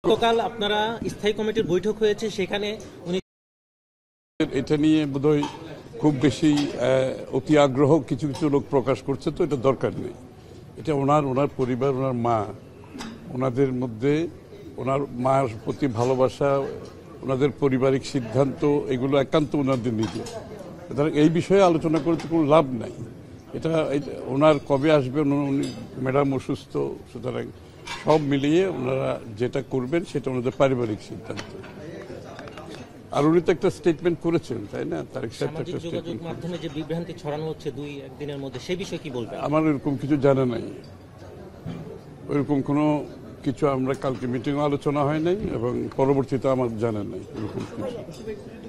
গতকাল আপনারা স্থায়ী কমিটির বৈঠক হয়েছে, সেখানে উনি এটা নিয়ে বোধহয় খুব বেশি অতি আগ্রহ কিছু কিছু লোক প্রকাশ করছে, তো এটা দরকার নেই। এটা ওনার পরিবার, ওনার মা, ওনাদের মধ্যে ওনার মার প্রতি ভালোবাসা, ওনাদের পারিবারিক সিদ্ধান্ত, এগুলো একান্ত ওনাদের নিজে। সুতরাং এই বিষয়ে আলোচনা করতে কোনো লাভ নাই। এটা ওনার কবে আসবে, উনি ম্যাডাম অসুস্থ, সুতরাং সব মিলিয়ে ওনারা যেটা করবেন সেটা ওনাদের পারিবারিক সিদ্ধান্ত। আর উনি তো একটা স্টেটমেন্ট করেছেন, তাই না? তারেক সাহেব একটা স্টেটমেন্ট মাধ্যমে যে বিভ্রান্তি ছড়ানো হচ্ছে 2-1 দিনের মধ্যে, সেই বিষয়ে কি বলবেন? আমার এরকম কিছু জানা নাই, ওইরকম কোনো কিছু আমরা কালকে মিটিংয়ে আলোচনা হয় নাই এবং পরবর্তীতে আমার জানা নাই এরকম কিছু।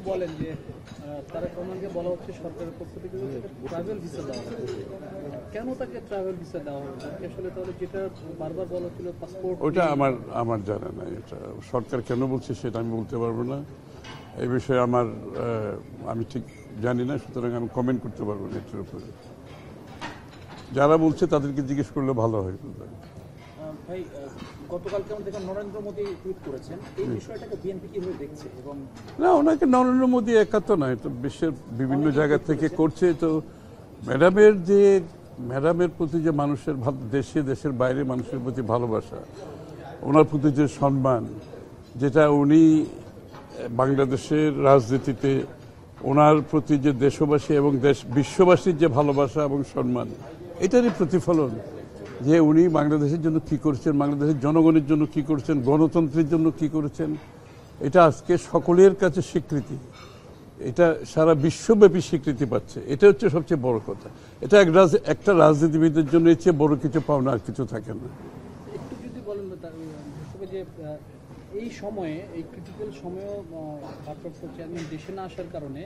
বলেন যে তারেক রহমানকে বলা হচ্ছে সরকারের পক্ষ থেকে ট্রাভেল ভিসা দেওয়া হবে, কেন তাকে ট্রাভেল ভিসা দেওয়া হবে? আসলে তাহলে যেটা বারবার বলা হচ্ছিল পাসপোর্ট, ওটা আমার জানা নাই। এটা সরকার কেন বলছে সেটা আমি বলতে পারবো না। এই বিষয়ে আমি ঠিক জানি না, সুতরাং আমি কমেন্ট করতে পারবো না এটার উপরে। যারা বলছে তাদেরকে জিজ্ঞেস করলে ভালো হয়। ভাই, গতকাল কেমন দেখেন নরেন্দ্র মোদী টুইট করেছেন, এই বিষয়টাকে বিএনপি কিভাবে দেখছে? এবং না, ওনাকে নরেন্দ্র মোদী একা তো নয়, তো বিশ্বের বিভিন্ন জায়গা থেকে করছে। তো ম্যাডামের প্রতি যে মানুষের দেশের বাইরে মানুষের প্রতি ভালোবাসা, ওনার প্রতি যে সম্মান, যেটা উনি বাংলাদেশের রাজনীতিতে ওনার প্রতি যে দেশবাসী এবং বিশ্ববাসীর যে ভালোবাসা এবং সম্মান, এটারই প্রতিফলন যে উনি বাংলাদেশের জন্য কি করছেন, বাংলাদেশের জনগণের জন্য কি করছেন, গণতন্ত্রের জন্য কি করেছেন। এটা আজকে সকলের কাছে স্বীকৃতি, এটা সারা বিশ্বব্যাপী স্বীকৃতি পাচ্ছে। এটা হচ্ছে সবচেয়ে বড় কথা। এটা একটা রাজনীতিবিদের জন্য এর চেয়ে বড় কিছু পাওনা আর কিছু থাকে না। একটু যদি বলেন যে এই সময়ে, এই ক্রিটিক্যাল সময়েও ভারপ্রাপ্ত চেয়ারম্যান দেশে না আসার কারণে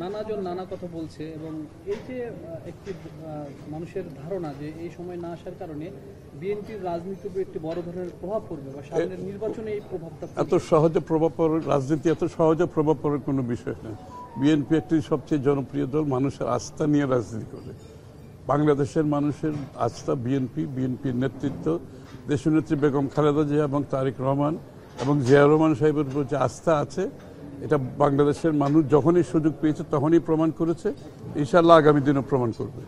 নানাজন নানা কথা বলছে, এবং এই যে একটি মানুষের ধারণা যে এই সময় না আসার কারণে বিএনপির রাজনীতির উপর একটি বড় ধরনের প্রভাব পড়বে বা সামনের নির্বাচনে এই প্রভাবটা এত সহজে প্রভাব পড়ার, রাজনীতি এত সহজে প্রভাব পড়ার কোনো বিষয় না। বিএনপি একটি সবচেয়ে জনপ্রিয় দল, মানুষের আস্থা নিয়ে রাজনীতি করে। বাংলাদেশের মানুষের আস্থা বিএনপির নেতৃত্ব, দেশনেত্রী বেগম খালেদা জিয়া এবং তারেক রহমান এবং জিয়া রহমান সাহেবের উপর যে আস্থা আছে, এটা বাংলাদেশের মানুষ যখনই সুযোগ পেয়েছে তখনই প্রমাণ করেছে, ইনশাআল্লাহ আগামী দিনও প্রমাণ করবে।